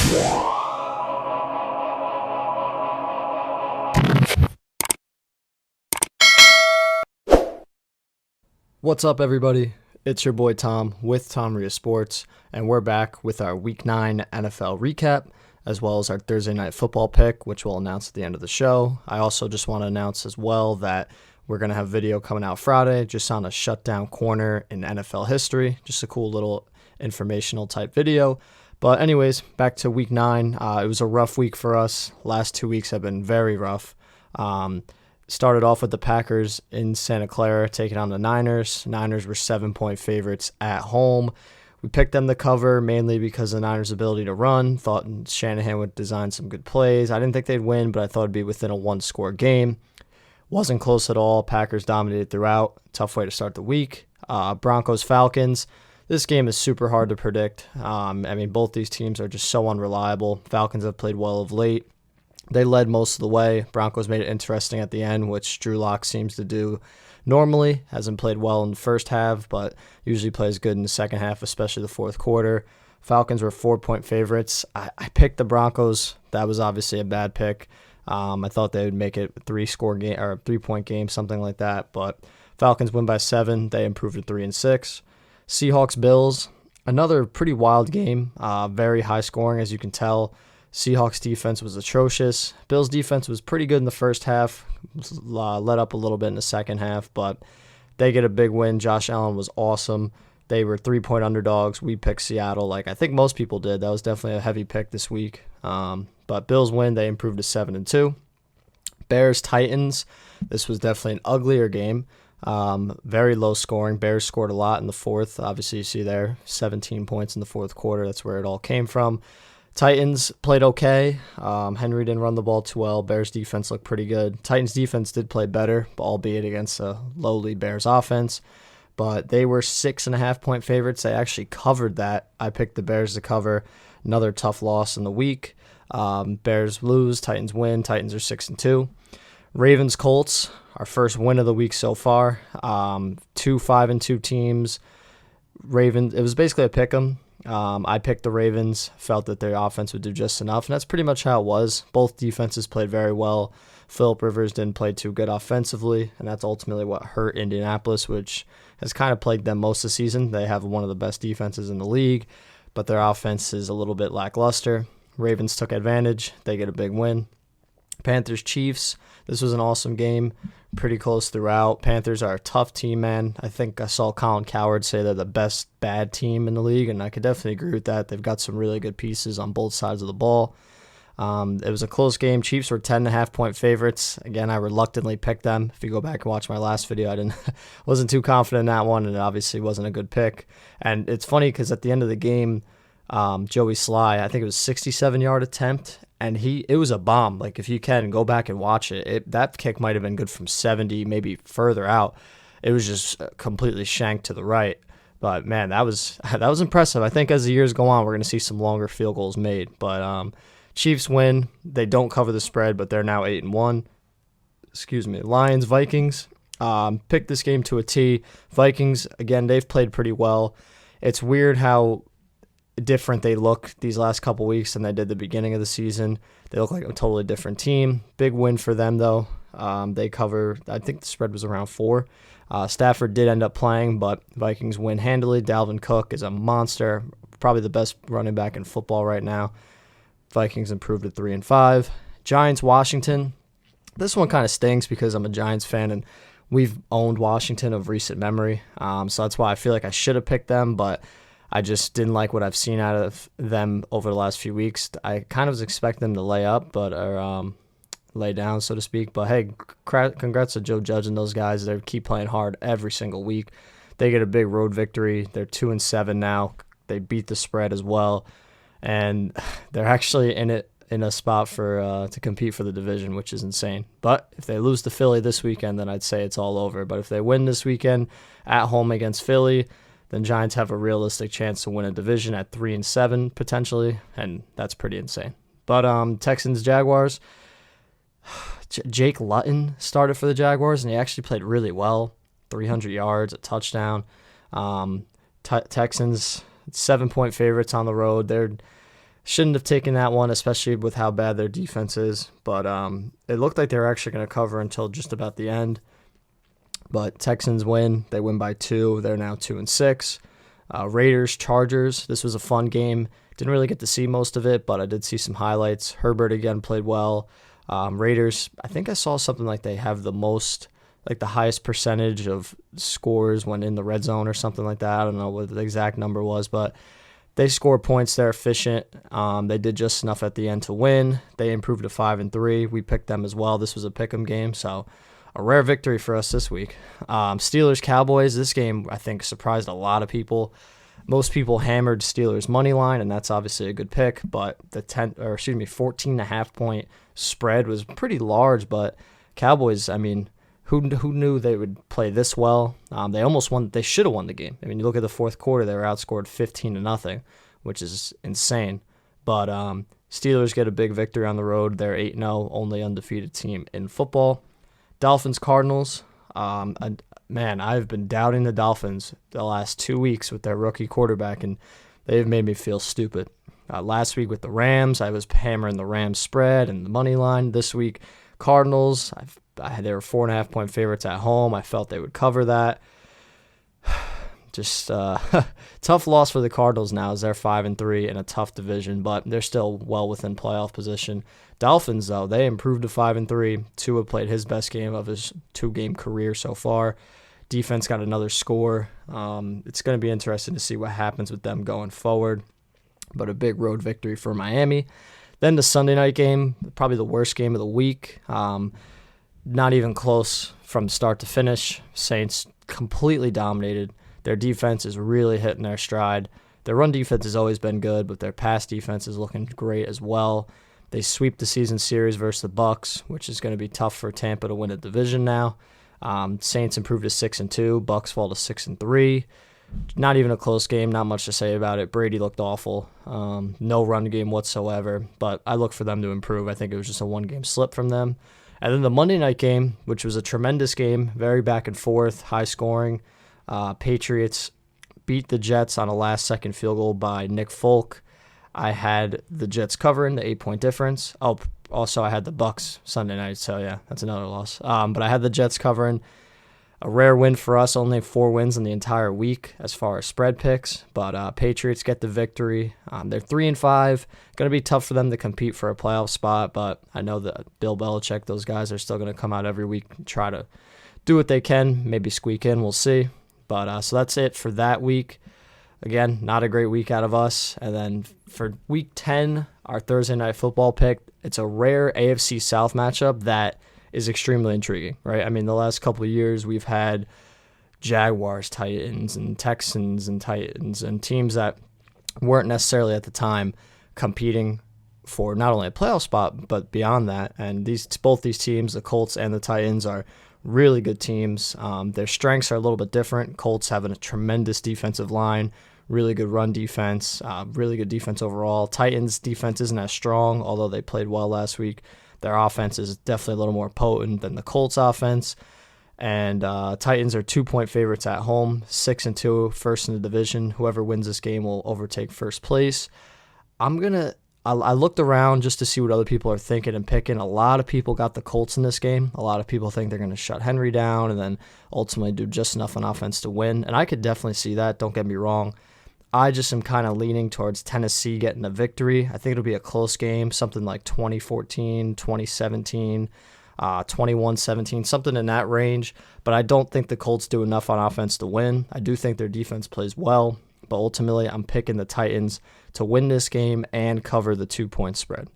What's up, everybody? It's your boy Tom with Tom Ria Sports, and we're back with our Week 9 NFL recap, as well as our Thursday Night Football pick, which we'll announce at the end of the show. I also just want to announce as well that we're going to have video coming out Friday, just on a shutdown corner in NFL history. Just a cool little informational type video. But anyways, back to Week 9. It was a rough week for us. Last 2 weeks have been very rough. Started off with the Packers in Santa Clara taking on the Niners. Niners were 7-point favorites at home. We picked them to cover mainly because of the Niners' ability to run. Thought Shanahan would design some good plays. I didn't think they'd win, but I thought it'd be within a one-score game. Wasn't close at all. Packers dominated throughout. Tough way to start the week. Broncos Falcons. This game is super hard to predict. Both these teams are just so unreliable. Falcons have played well of late. They led most of the way. Broncos made it interesting at the end, which Drew Lock seems to do normally. Hasn't played well in the first half, but usually plays good in the second half, especially the fourth quarter. Falcons were 4-point favorites. I picked the Broncos. That was obviously a bad pick. I thought they would make it a 3-point game, something like that. But Falcons win by 7. They improved to 3-6. Seahawks Bills, another pretty wild game. Very high scoring, as you can tell. Seahawks defense was atrocious. Bills defense was pretty good in the first half, let up a little bit in the second half, but they get a big win. Josh Allen was awesome. They were 3-point underdogs. We picked Seattle like I think most people did. That was definitely a heavy pick this week. But Bills win. They improved to 7-2. Bears Titans. This was definitely an uglier game. Very low scoring. Bears scored a lot in the fourth. Obviously, you see there 17 points in the fourth quarter. That's where it all came from. Titans played okay. Henry didn't run the ball too well. Bears defense looked pretty good. Titans defense did play better, albeit against a lowly Bears offense. But they were 6.5-point favorites. They actually covered that. I picked the Bears to cover. Another tough loss in the week. Bears lose. Titans win. Titans are 6-2. Ravens Colts, our first win of the week so far. 2 5-2 teams. Ravens. It was basically a pick 'em. I picked the Ravens, felt that their offense would do just enough, and that's pretty much how it was. Both defenses played very well. Phillip Rivers didn't play too good offensively, and that's ultimately what hurt Indianapolis, which has kind of plagued them most of the season. They have one of the best defenses in the league, but their offense is a little bit lackluster. Ravens took advantage. They get a big win. Panthers Chiefs. This was an awesome game. Pretty close throughout. Panthers are a tough team, man. I think I saw Colin Cowherd say they're the best bad team in the league, and I could definitely agree with that. They've got some really good pieces on both sides of the ball. It was a close game. Chiefs were 10.5-point favorites. Again, I reluctantly picked them. If you go back and watch my last video, I wasn't too confident in that one, and it obviously wasn't a good pick. And it's funny because at the end of the game, Joey Sly, I think it was 67-yard attempt, and it was a bomb. Like, if you can go back and watch it, that kick might have been good from 70, maybe further out. It was just completely shanked to the right. But man, that was impressive. I think as the years go on, we're going to see some longer field goals made. But Chiefs win. They don't cover the spread, but they're now 8-1. Excuse me. Lions Vikings. Picked this game to a T. Vikings, again, they've played pretty well. It's weird how different they look these last couple weeks than they did the beginning of the season. They look like a totally different team. Big win for them, though. They cover, I think the spread was around 4. Stafford did end up playing, but Vikings win handily. Dalvin Cook is a monster, probably the best running back in football right now. Vikings improved to 3-5. Giants Washington. This one kind of stings because I'm a Giants fan, and we've owned Washington of recent memory. So that's why I feel like I should have picked them, but I just didn't like what I've seen out of them over the last few weeks. I kind of was expecting them to lay up, or lay down, so to speak. But hey, congrats to Joe Judge and those guys. They keep playing hard every single week. They get a big road victory. They're 2-7 now. They beat the spread as well, and they're actually in a spot for to compete for the division, which is insane. But if they lose to Philly this weekend, then I'd say it's all over. But if they win this weekend at home against Philly, then Giants have a realistic chance to win a division at 3-7 potentially, and that's pretty insane. But Texans Jaguars, Jake Luton started for the Jaguars, and he actually played really well. 300 yards, a touchdown. Texans 7-point favorites on the road. They're Shouldn't have taken that one, especially with how bad their defense is. But it looked like they were actually going to cover until just about the end. But Texans win. They win by 2. They're now 2-6. Raiders, Chargers. This was a fun game. Didn't really get to see most of it, but I did see some highlights. Herbert again played well. Raiders, I think I saw something like they have the most, like the highest percentage of scores when in the red zone or something like that. I don't know what the exact number was, but they score points. They're efficient. They did just enough at the end to win. They improved to 5-3. We picked them as well. This was a pick'em game, so a rare victory for us this week. Steelers, Cowboys. This game, I think, surprised a lot of people. Most people hammered Steelers money line, and that's obviously a good pick. But the 14.5 point spread was pretty large. But Cowboys, I mean, who knew they would play this well? They almost won. They should have won the game. I mean, you look at the fourth quarter; they were outscored 15-0, which is insane. But Steelers get a big victory on the road. They're 8-0, only undefeated team in football. Dolphins, Cardinals. Man, I've been doubting the Dolphins the last 2 weeks with their rookie quarterback, and they've made me feel stupid. Last week with the Rams, I was hammering the Rams spread and the money line. This week, Cardinals, they were 4.5 point favorites at home. I felt they would cover that. Just tough loss for the Cardinals now as they're 5-3 in a tough division, but they're still well within playoff position. Dolphins, though, they improved to 5-3. Tua played his best game of his 2-game career so far. Defense got another score. It's going to be interesting to see what happens with them going forward, but a big road victory for Miami. Then the Sunday night game, probably the worst game of the week. Not even close from start to finish. Saints completely dominated. Their defense is really hitting their stride. Their run defense has always been good, but their pass defense is looking great as well. They sweep the season series versus the Bucs, which is going to be tough for Tampa to win a division now. Saints improved to 6-2. Bucs fall to 6-3. Not even a close game. Not much to say about it. Brady looked awful. No run game whatsoever. But I look for them to improve. I think it was just a one-game slip from them. And then the Monday night game, which was a tremendous game, very back and forth, high scoring. Patriots beat the Jets on a last-second field goal by Nick Folk. I had the Jets covering the 8-point difference. Oh, also I had the Bucs Sunday night, so yeah, that's another loss. But I had the Jets covering. A rare win for us, only 4 wins in the entire week as far as spread picks. But Patriots get the victory. They're 3-5. Going to be tough for them to compete for a playoff spot, but I know that Bill Belichick, those guys are still going to come out every week and try to do what they can, maybe squeak in. We'll see. But so that's it for that week. Again, not a great week out of us. And then for week 10, our Thursday night football pick, it's a rare AFC South matchup that is extremely intriguing, right? I mean, the last couple of years we've had Jaguars, Titans, and Texans and Titans and teams that weren't necessarily at the time competing for not only a playoff spot, but beyond that. And both these teams, the Colts and the Titans, are really good teams. Their strengths are a little bit different. Colts having a tremendous defensive line, really good run defense, really good defense overall. Titans' defense isn't as strong, although they played well last week. Their offense is definitely a little more potent than the Colts' offense. And Titans are 2-point favorites at home, 6-2, first in the division. Whoever wins this game will overtake first place. I looked around just to see what other people are thinking and picking. A lot of people got the Colts in this game. A lot of people think they're going to shut Henry down and then ultimately do just enough on offense to win. And I could definitely see that. Don't get me wrong. I just am kind of leaning towards Tennessee getting a victory. I think it'll be a close game, something like 2014, 2017, 21-17, something in that range. But I don't think the Colts do enough on offense to win. I do think their defense plays well. But ultimately, I'm picking the Titans to win this game and cover the 2-point spread.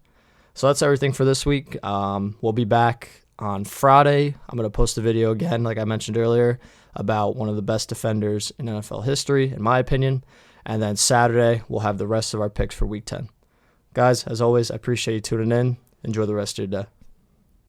So that's everything for this week. We'll be back on Friday. I'm going to post a video again, like I mentioned earlier, about one of the best defenders in NFL history, in my opinion. And then Saturday, we'll have the rest of our picks for Week 10. Guys, as always, I appreciate you tuning in. Enjoy the rest of your day.